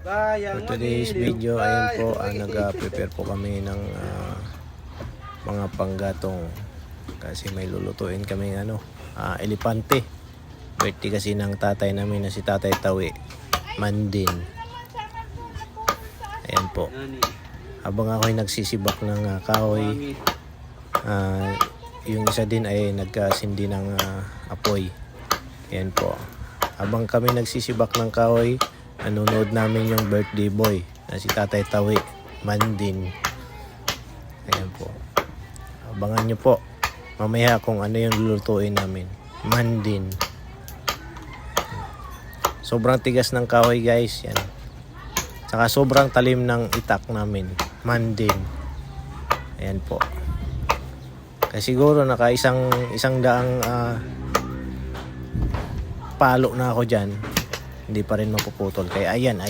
For today's video, ayun po, nag-prepare po kami ng mga panggatong kasi may lulutuin kami elepante. Birthday kasi ng tatay namin na si Tatay Tawi, Mandin. Ayan po. Habang ako'y nagsisibak ng kahoy, yung isa din ay nagkasindi ng apoy. Ayan po. Habang kami nagsisibak ng kahoy, nanonood namin yung birthday boy na si Tatay Tawi, Mandin. Ayan po. Abangan nyo po mamaya kung ano yung lulutuin namin. Mandin. Sobrang tigas ng kahoy, guys. Yan. Saka sobrang talim ng itak namin. Mandin. Ayan po. Kasi siguro naka isang daang palo na ako dyan. Hindi pa rin mapuputol. Kaya ayan.